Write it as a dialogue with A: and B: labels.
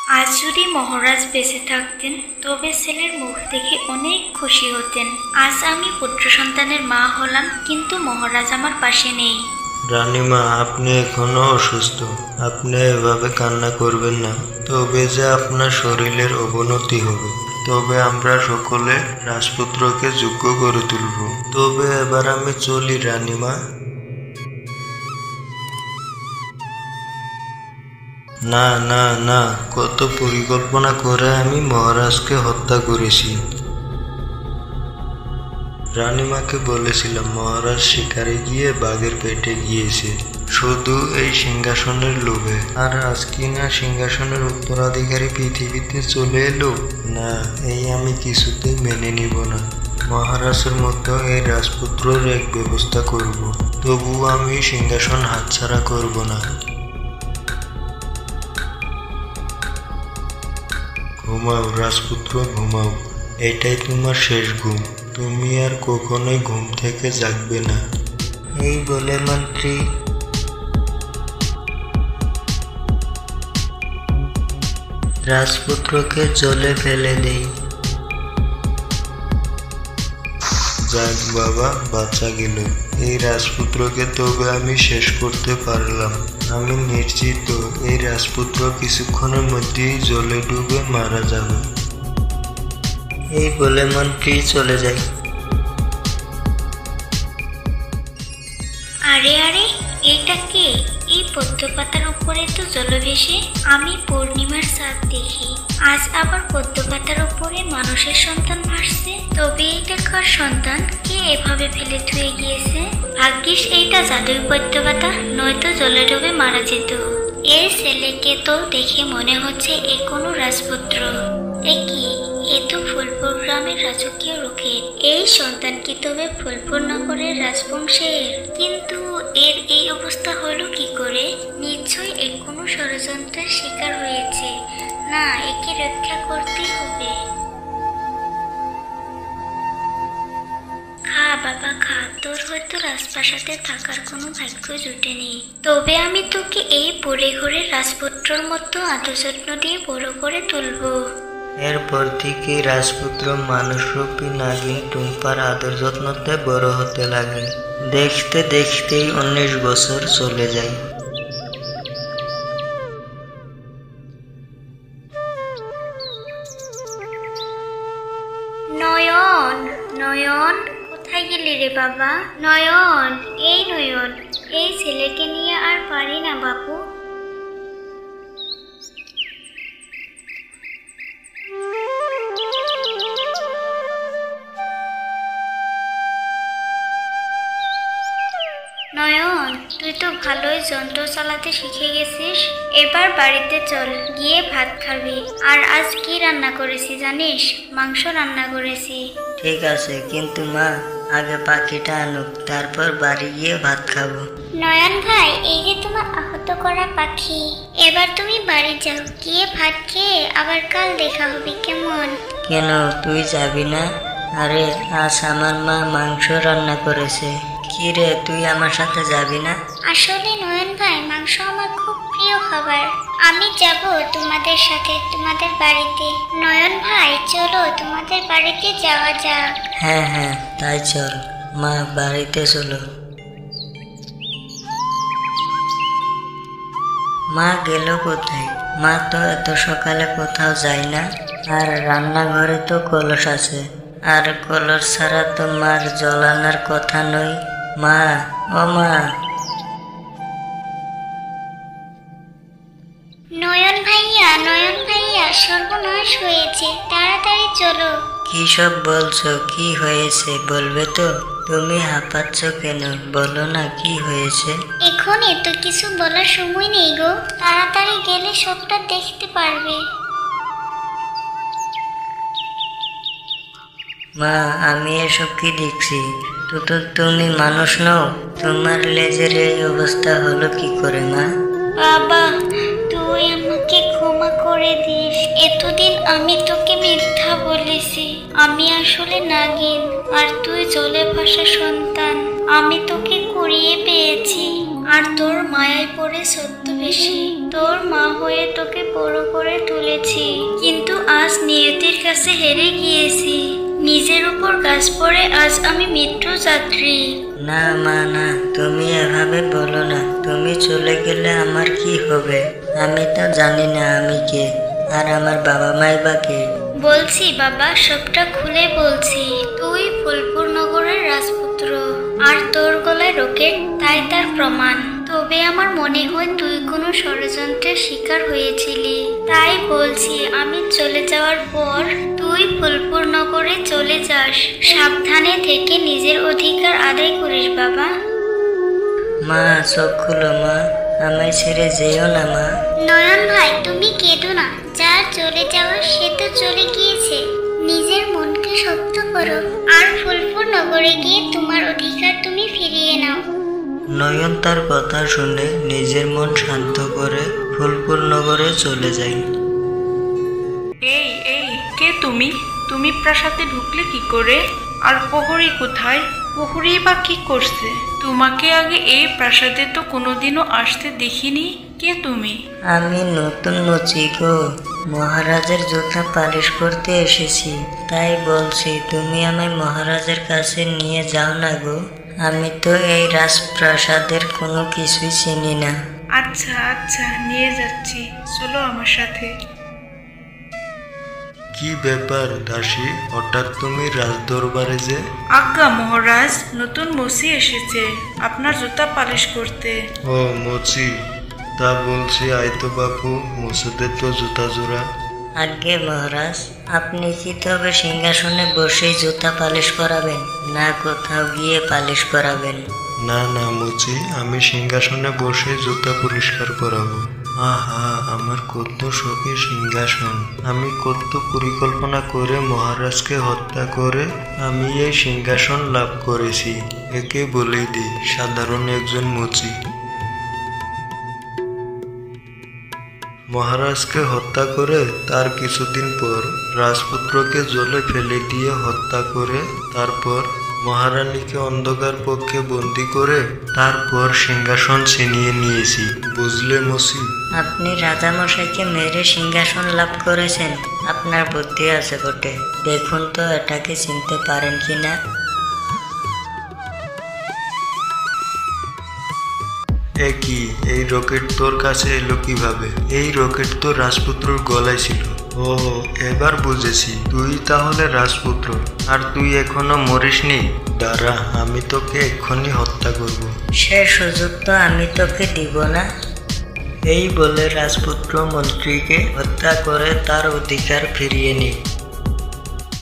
A: আজ যদি মহারাজ বেঁচে থাকতেন তবে ছেলের মুখ দেখে অনেক খুশি হতেন। আজ আমি পুত্র সন্তানের মা হলাম, কিন্তু মহারাজ আমার পাশে নেই।
B: রানীমা, আপনি এখনো অসুস্থ, আপনি এভাবে কান্না করবেন না, তবে যে আপনার শরীরের অবনতি হবে। তবে আমরা সকলে রাজপুত্রকে যোগ্য করে তুলব। তবে এবার আমি চলি রানীমা। না না না, কত পরিকল্পনা করে আমি মহারাজকে হত্যা করেছি। রানীমাকে বলেছিলাম মহারাজ শিকারে গিয়ে বাঘের পেটে গিয়েছে শুধু এই সিংহাসনের লোভে, আর আজ কি না সিংহাসনের উত্তরাধিকারী পৃথিবীতে চলে এলো। না, এই আমি কিছুতেই মেনে নিব না। মহারাজের মতো এই রাজপুত্রের এক ব্যবস্থা করব, তবুও আমি সিংহাসন হাতছাড়া করব না। ঘুমাও রাজপুত্র, ঘুমাও, এটাই তোমার শেষ ঘুম। তুমি আর কখনোই ঘুম থেকে জাগবে না। এই বলে মন্ত্রী রাজপুত্রকে জলে ফেলে দেয়। যাক বাবা, বাঁচা গেল। এই রাজপুত্রকে তবে আমি শেষ করতে পারলাম। আমি নিশ্চিত এই রাজপুত্র কিছুক্ষণের মধ্যেই জলে ডুবে মারা যাবে। এই বলে মন্ত্রী চলে যায়।
A: আরে আরে, এটা কে? এই পদ্ম পাতার উপরে তো জলভেসে আমি পূর্ণিমার চাঁদ দেখি। আজ আবার পদ্ম পাতার উপরে মানুষের সন্তান ভাসছে। তবে এটা কার সন্তান? কে এভাবে ফেলে ধুয়ে গিয়েছে? ভাগ্যিস এইটা জাদুই পদ্ম পাতা, নয়তো জলে ডুবে মারা যেত। এই ছেলেকে তো দেখে মনে হচ্ছে এ কোনো রাজপুত্র। এ কি? এ তো ফুলপুর গ্রামের রাজকীয় রোকেট। এই সন্তান কি তবে ফুলপুর নগরের রাজবংশের? কিন্তু এর এই অবস্থা হলো কি করে? নিশ্চয়ই এ কোনো ষড়যন্ত্রের শিকার হয়েছে। না, একে রক্ষা করতেই হবে। খা বাবা খা, তোর হয়তো রাজপ্রাসাদে থাকার কোনো ভাগ্য জুটেনি। তবে আমি তোকে এই পড়ে ঘরে রাজপুত্রর মতো আদর যত্ন দিয়ে বড় করে তুলবো।
B: এরপর থেকে রাজপুত্র মানুষরূপী নাগিন টুম্পার আদর যত্নতে বড় হতে লাগে। দেখতে দেখতেই 19 বছর চলে যায়।
A: নয়ন, নয়ন, কোথায় গেলি রে বাবা? নয়ন, এই নয়ন, এই ছেলেকে নিয়ে আর পারি না বাপু। নয়ন, তুই তো ভালোই যন্ত্র চালাতে শিখে গেছিস। এবার বাড়িতে চল, গিয়ে ভাত খাবি। আর আজ কি রান্না করেছি জানিস? মাংস রান্না করেছি।
C: ঠিক আছে, কিন্তু মা আগে পাখিটা আনুক, তারপর বাড়ি গিয়ে ভাত খাবো।
A: নয়ন ভাই, এই যে তোমার আহত করা পাখি। এবার তুমি বাড়ি যাও, গিয়ে ভাত খেয়ে আবার কাল দেখা হবে, কেমন?
C: কেন, তুই যাবি না? আরে আজ আমার মা মাংস রান্না করেছে। কি রে, তুই আমার সাথে যাবি না?
A: আসলে নয়ন ভাই, মাংস আমার খুব প্রিয় খাবার। আমি যাব তোমাদের সাথে তোমাদের বাড়িতে। নয়ন ভাই, চলো তোমাদের বাড়িতে যাওয়া যাক।
C: হ্যাঁ হ্যাঁ, তাই চল। মা, বাড়িতে চলো। মা গেল কোথায়? মা তো এত সকালে কোথাও যায় না। আর রান্নাঘরে তো কলস আছে, আর কলস ছাড়া তো মার জল আনার কথা নয়। মা, ও মা।
A: নয়ন ভাইয়া, নয়ন ভাইয়া, সর্বনাশ হয়েছে, তাড়াতাড়ি চলো।
C: কি সব বলছো? কি হয়েছে বলবে তো? তুমি হাঁপাচ্ছ কেন? বলো না কি হয়েছে।
A: এখন এত কিছু বলার সময় নেই গো, তাড়াতাড়ি গেলে সবটা দেখতে পারবে।
C: মা, আমি এসব কি দেখছি? তুমি মানুষ নও? তোমার লেজের এই অবস্থা হলো কি করে মা?
A: বাবা, তুই আমাকে ক্ষমা করে দিস। এতদিন আমি তোকে মিথ্যা বলেছি। আমি আসলে নাগিন, আর তুই জলে ভাসা সন্তান। আমি তোকে কুড়িয়ে পেয়েছি, আর তোর মায়ায় পড়ে সত্য ভালোবেসে। তোর মা হয়ে তোকে বড় করে তুলেছি, কিন্তু আজ নিয়তির কাছে হেরে গিয়েছি। নিজের উপর গাছ পড়ে আজ আমি মৃত্যু যাত্রী।
C: না মা না, তুমি এভাবে বলো না। তুমি চলে গেলে আমার কি হবে? আমি তো জানি না আমি কে, আর আমার বাবা মাই বা কে।
A: বলছি বাবা, সবটা খুলে বলছি। তুই ফুলপুর নগরের রাজপুত্র, আর তোর গলায় রকেট, তাই তার প্রমাণ। তবে আমার মনে হয় তুই কোনো ষড়যন্ত্রের শিকার হয়েছিলি। তাই বলছি, আমি চলে যাওয়ার পর তুই ফুলপুর নগরে চলে যাস। সাবধানে থেকে নিজের অধিকার আদায় করিস বাবা।
C: মা চোখ খুলো মা, আমায় ছেড়ে যেও না মা।
A: নয়ন ভাই, তুমি কেঁদো না। যার চলে যাওয়ার সে তো চলে গিয়েছে। নিজের মনকে শক্ত করো, আর ফুলপুর নগরে গিয়ে তোমার অধিকার তুমি ফিরিয়ে নাও।
C: নয়ন তার কথা শুনে নিজের মন শান্ত করে ফুলপুর নগরে চলে যায়।
D: এই এই কে তুমি? তুমি প্রাসাদে ঢুকলে কি করে? আর প্রহরী কোথায়? প্রহরী বা কি করছে? তোমাকে আগে এই প্রাসাদে তো কোনোদিনও আসতে দেখিনি। কে তুমি?
C: আমি নতুন মুচি গো, মহারাজের জুতা পালিশ করতে এসেছি। তাই বলছি তুমি আমায় মহারাজের কাছে নিয়ে যাও না গো। আমি তো এই রাজপ্রাসাদের কোনো কিছুই চিনি না।
D: আচ্ছা আচ্ছা, নিয়ে যাচ্ছি, চলো আমার সাথে।
B: কি ব্যাপার দাসী, হঠাৎ তুমি রাজদরবারে যে?
D: আজ্ঞা মহারাজ, নতুন মসি এসেছে আপনার জুতা পালিশ করতে।
B: ও মুচি, তা বলছি আইতো বাপু, মুসুদের তো জুতা জোড়া।
C: আজ্ঞে মহারাজ, আপনি কি তবে সিংহাসনে বসেই জুতা পালিশ করাবেন, না কোথাও গিয়ে পালিশ করাবেন?
B: না না মুচি, আমি সিংহাসনে বসে জুতা পরিষ্কার করাবো। আহা, আমার কত শখের সিংহাসন। আমি কত পরিকল্পনা করে মহারাজকে হত্যা করে আমি এই সিংহাসন লাভ করেছি। একে বলেই দিই সাধারণ একজন মুচি। মহারাজকে হত্যা করে তার কিছুদিন পর রাজপুত্রকে জলে ফেলে দিয়ে হত্যা করে, তারপর মহারানীকে অন্ধকার পক্ষে বন্দি করে তারপর সিংহাসন ছিনিয়ে নিয়েছি। বুঝলে মসি?
C: আপনি রাজামশাইকে মেরে সিংহাসন লাভ করেছেন? আপনার বুদ্ধি আছে বটে। দেখুন তো এটাকে চিনতে পারেন কিনা।
B: কি, এই রকেট তোর কাছে এলো কিভাবে? এই রকেট তো রাজপুত্রর গলায় ছিল। ও, এবার বুঝেছি, তুই তাহলে রাজপুত্র, আর তুই এখনো মরিসনি। দাঁড়া, আমি তোকে এক্ষুনি হত্যা করব।
C: সে সুযোগ তো আমি তোকে দিব না। এই বলে রাজপুত্র মন্ত্রীকে হত্যা করে তার অধিকার ফিরিয়ে নিই।